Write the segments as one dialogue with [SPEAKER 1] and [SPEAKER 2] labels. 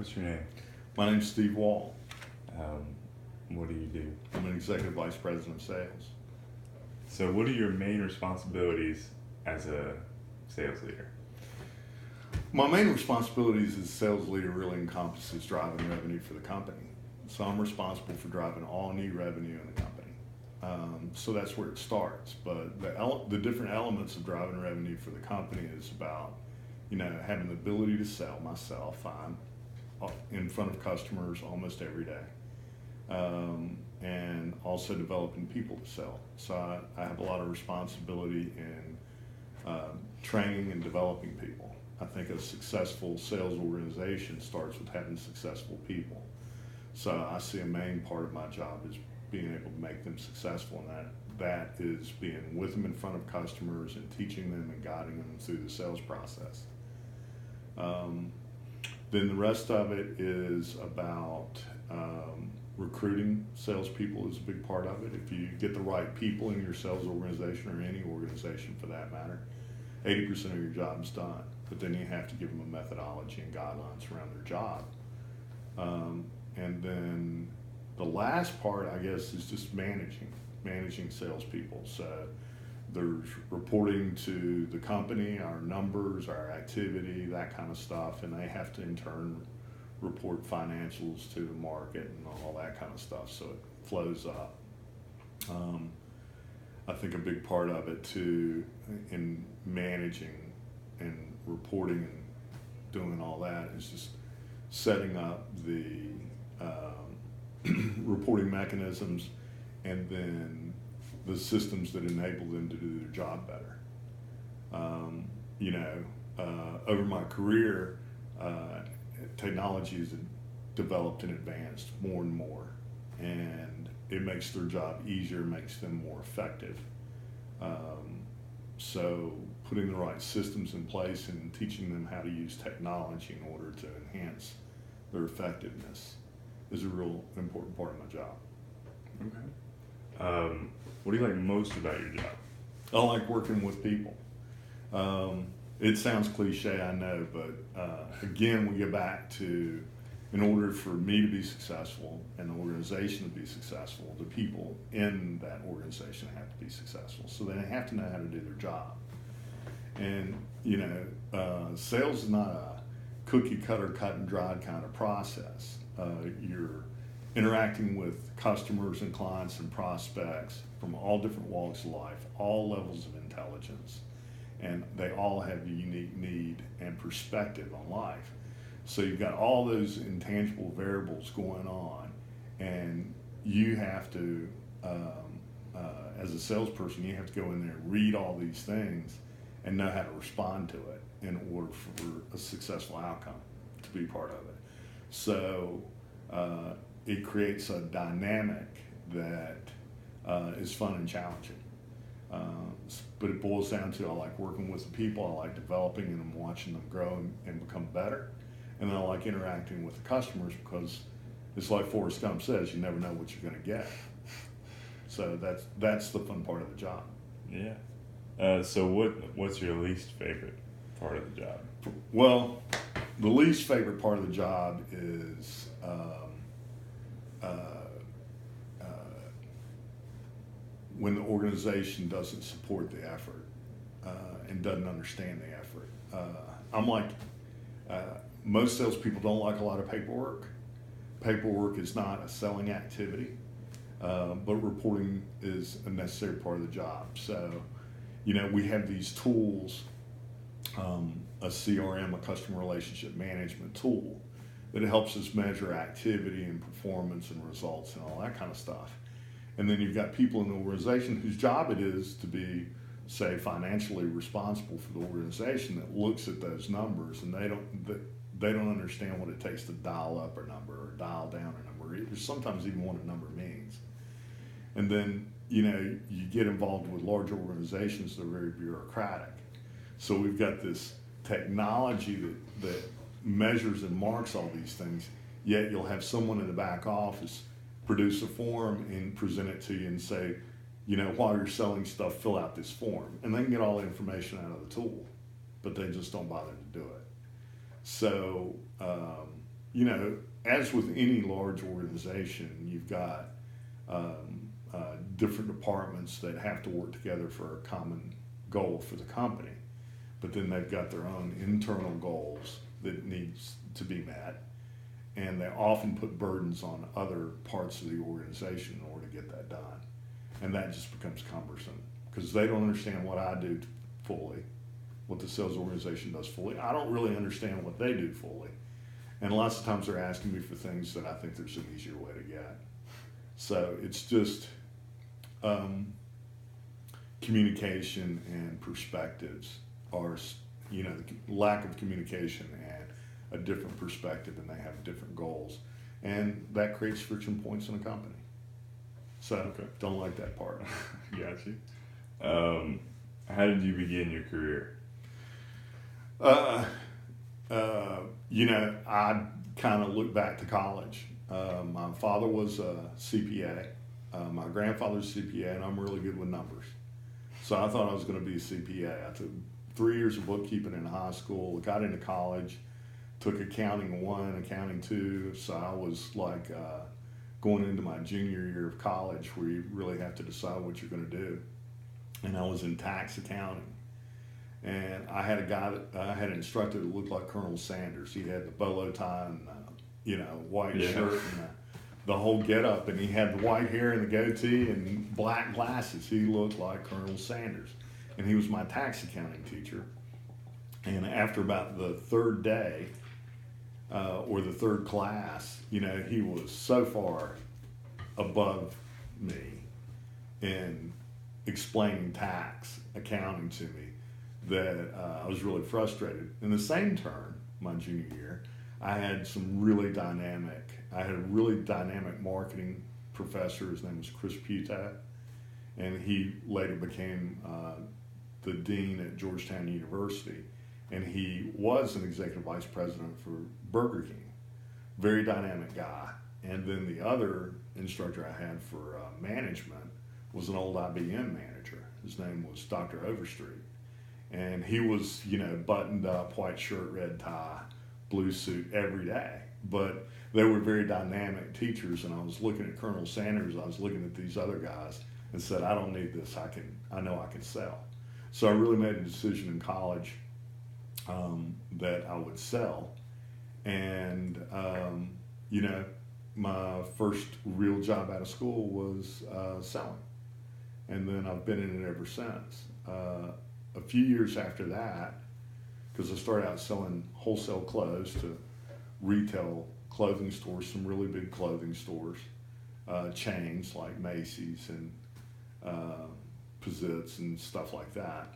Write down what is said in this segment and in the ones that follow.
[SPEAKER 1] What's your name?
[SPEAKER 2] My name's Steve Wall.
[SPEAKER 1] Um, what do you do?
[SPEAKER 2] I'm an executive vice president of sales.
[SPEAKER 1] So, what are your main responsibilities as a sales leader?
[SPEAKER 2] My main responsibilities as sales leader really encompasses driving revenue for the company. So I'm responsible for driving all new revenue in the company. So that's where it starts. But the different elements of driving revenue for the company is about, having the ability to sell myself. I'm in front of customers almost every day. And also developing people to sell. So I have a lot of responsibility in training and developing people. I think a successful sales organization starts with having successful people. So I see a main part of my job is being able to make them successful, and that is being with them in front of customers and teaching them and guiding them through the sales process. Then the rest of it is about recruiting salespeople is a big part of it. If you get the right people in your sales organization or any organization for that matter, 80% of your job is done. But then you have to give them a methodology and guidelines around their job. And then the last part, I guess, is just managing salespeople. So there's reporting to the company, our numbers, our activity, that kind of stuff, and they have to in turn report financials to the market and all that kind of stuff, so it flows up. I think a big part of it too in managing and reporting and doing all that is just setting up the reporting mechanisms and then the systems that enable them to do their job better. Over my career, technology has developed and advanced more and more, and it makes their job easier, makes them more effective. So putting the right systems in place and teaching them how to use technology in order to enhance their effectiveness is a real important part of my job.
[SPEAKER 1] Okay. What do you like most about your job?
[SPEAKER 2] I like working with people. It sounds cliche, I know, but again, we get back to, in order for me to be successful and the organization to be successful, the people in that organization have to be successful. So they have to know how to do their job. And, sales is not a cookie cutter, cut and dried kind of process. You're interacting with customers and clients and prospects from all different walks of life, all levels of intelligence, and they all have a unique need and perspective on life. So you've got all those intangible variables going on, and you have to, as a salesperson, you have to go in there and read all these things and know how to respond to it in order for a successful outcome to be part of it. So it creates a dynamic that is fun and challenging. But it boils down to I like working with the people, I like developing and watching them grow and become better. And then I like interacting with the customers because it's like Forrest Gump says, you never know what you're going to get. So that's the fun part of the job.
[SPEAKER 1] Yeah. So what's your least favorite part of the job?
[SPEAKER 2] Well, the least favorite part of the job is when the organization doesn't support the effort and doesn't understand the effort. I'm like, most salespeople don't like a lot of paperwork. Paperwork is not a selling activity, but reporting is a necessary part of the job. So, we have these tools, a CRM, a customer relationship management tool, that helps us measure activity and performance and results and all that kind of stuff. And then you've got people in the organization whose job it is to be, say, financially responsible for the organization that looks at those numbers, and they don't understand what it takes to dial up a number or dial down a number, or sometimes even what a number means. And then, you get involved with large organizations that are very bureaucratic. So we've got this technology that measures and marks all these things, yet you'll have someone in the back office produce a form and present it to you and say, while you're selling stuff, fill out this form. And they can get all the information out of the tool, but they just don't bother to do it. So as with any large organization, you've got different departments that have to work together for a common goal for the company. But then they've got their own internal goals that needs to be met. And they often put burdens on other parts of the organization in order to get that done. And that just becomes cumbersome because they don't understand what I do fully, what the sales organization does fully. I don't really understand what they do fully. And lots of times they're asking me for things that I think there's an easier way to get. So it's just communication and perspectives are, the lack of communication and a different perspective, and they have different goals. And that creates friction points in a company. So,
[SPEAKER 1] Okay.
[SPEAKER 2] Don't like that part.
[SPEAKER 1] Got you. How did you begin your career?
[SPEAKER 2] I kind of look back to college. My father was a CPA. My grandfather's a CPA, and I'm really good with numbers. So I thought I was going to be a CPA. I took 3 years of bookkeeping in high school, got into college, took accounting 1, accounting 2. So I was like going into my junior year of college where you really have to decide what you're going to do. And I was in tax accounting. And I had a guy that I had an instructor that looked like Colonel Sanders. He had the bolo tie and white shirt and the whole get-up, and he had the white hair and the goatee and black glasses. He looked like Colonel Sanders, and he was my tax accounting teacher. And after about the third day or the third class, he was so far above me in explaining tax accounting to me that I was really frustrated. In the same term, my junior year, I had a really dynamic marketing professor. His name was Chris Puta, and he later became the dean at Georgetown University, and he was an executive vice president for Burger King. Very dynamic guy. And then the other instructor I had for management was an old IBM manager. His name was Dr. Overstreet. And he was, buttoned up, white shirt, red tie, blue suit every day. But they were very dynamic teachers, and I was looking at Colonel Sanders, I was looking at these other guys and said, I don't need this, I know I can sell. So I really made a decision in college that I would sell. And, my first real job out of school was selling. And then I've been in it ever since. A few years after that, because I started out selling wholesale clothes to retail clothing stores, some really big clothing stores, chains like Macy's and Pizzitz and stuff like that.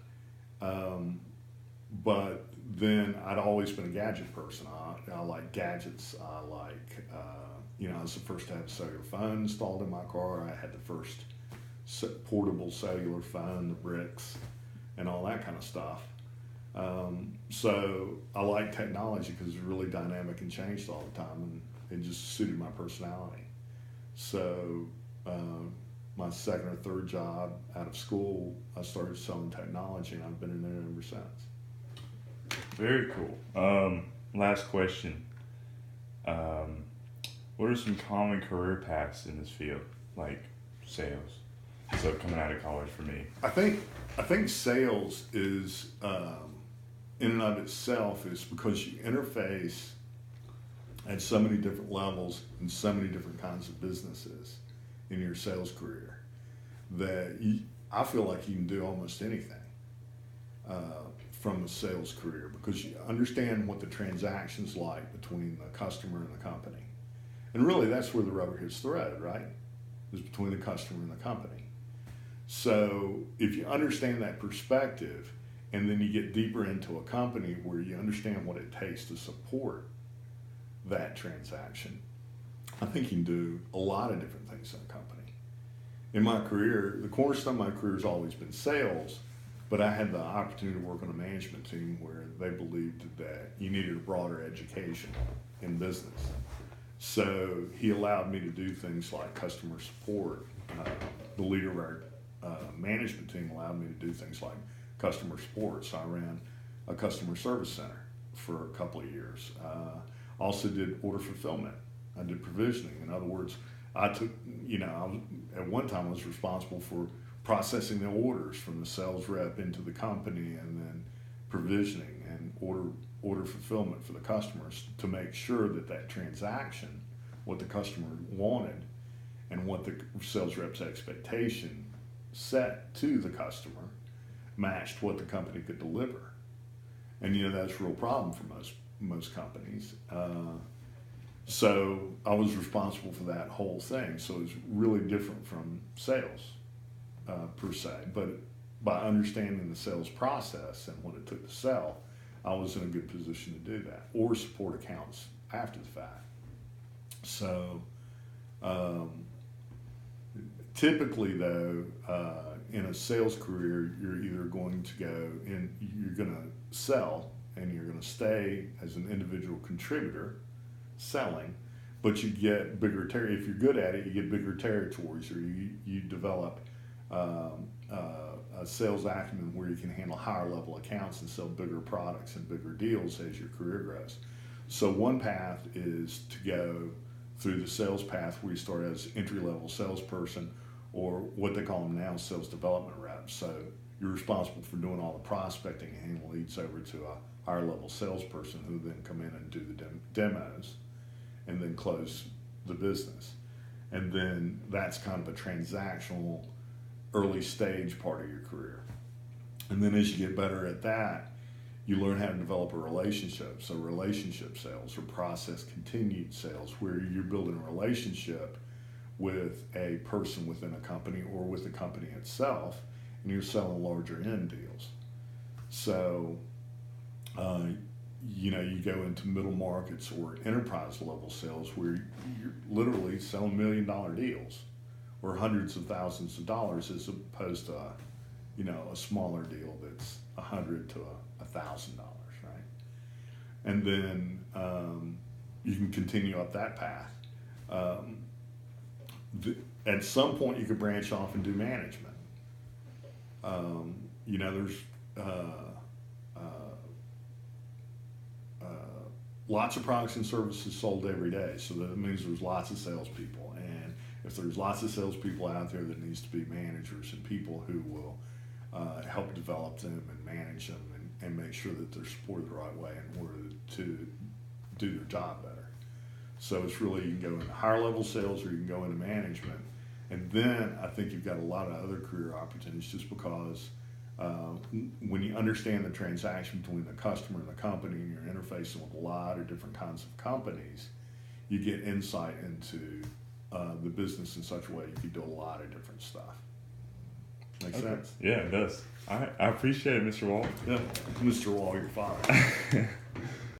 [SPEAKER 2] But then I'd always been a gadget person. I like gadgets. I like, I was the first to have a cellular phone installed in my car. I had the first portable cellular phone, the bricks, and all that kind of stuff. So I like technology because it's really dynamic and changed all the time, and it just suited my personality. So my second or third job out of school, I started selling technology, and I've been in there ever since.
[SPEAKER 1] Very cool. Last question. What are some common career paths in this field, like sales? So coming out of college for me.
[SPEAKER 2] I think sales is, in and of itself, is because you interface at so many different levels and so many different kinds of businesses in your sales career that I feel like you can do almost anything from a sales career because you understand what the transaction's like between the customer and the company. And really that's where the rubber hits the road, right? Is between the customer and the company. So if you understand that perspective and then you get deeper into a company where you understand what it takes to support that transaction, I think you can do a lot of different things in a company. In my career, the cornerstone of my career has always been sales, but I had the opportunity to work on a management team where they believed that you needed a broader education in business. So he allowed me to do things like customer support. The leader of our management team allowed me to do things like customer support. So I ran a customer service center for a couple of years. Also did order fulfillment. I did provisioning. In other words, I took, at one time I was responsible for processing the orders from the sales rep into the company, and then provisioning and order fulfillment for the customers to make sure that that transaction, what the customer wanted and what the sales rep's expectation set to the customer, matched what the company could deliver. And that's a real problem for most companies. So I was responsible for that whole thing. So it was really different from sales per se. But by understanding the sales process and what it took to sell, I was in a good position to do that, or support accounts after the fact. So typically, though, in a sales career, you're either going to go in, you're going to sell, and you're going to stay as an individual contributor selling, but you get bigger if you're good at it, you get bigger territories, or you develop a sales acumen where you can handle higher level accounts and sell bigger products and bigger deals as your career grows. So one path is to go through the sales path where you start as entry-level salesperson, or what they call them now, sales development reps. So you're responsible for doing all the prospecting and handing leads over to a higher level salesperson, who then come in and do the demos and then close the business. And then that's kind of a transactional early stage part of your career. And then as you get better at that, you learn how to develop a relationship. So relationship sales, or process continued sales, where you're building a relationship with a person within a company or with the company itself, and you're selling larger end deals. So, you go into middle markets or enterprise level sales, where you're literally selling $1 million deals or hundreds of thousands of dollars, as opposed to a smaller deal that's $100 to $1,000, right? And then you can continue up that path. At some point, you could branch off and do management. There's lots of products and services sold every day, so that means there's lots of salespeople. And if there's lots of salespeople out there, there needs to be managers and people who will help develop them and manage them, and make sure that they're supported the right way in order to do their job better. So it's really, you can go into higher level sales, or you can go into management. And then I think you've got a lot of other career opportunities, just because when you understand the transaction between the customer and the company, and you're interfacing with a lot of different kinds of companies, you get insight into the business in such a way you can do a lot of different stuff. Make sense?
[SPEAKER 1] Yeah, it does. I appreciate it, Mr. Wall.
[SPEAKER 2] Yeah, Mr. Wall, you're fired.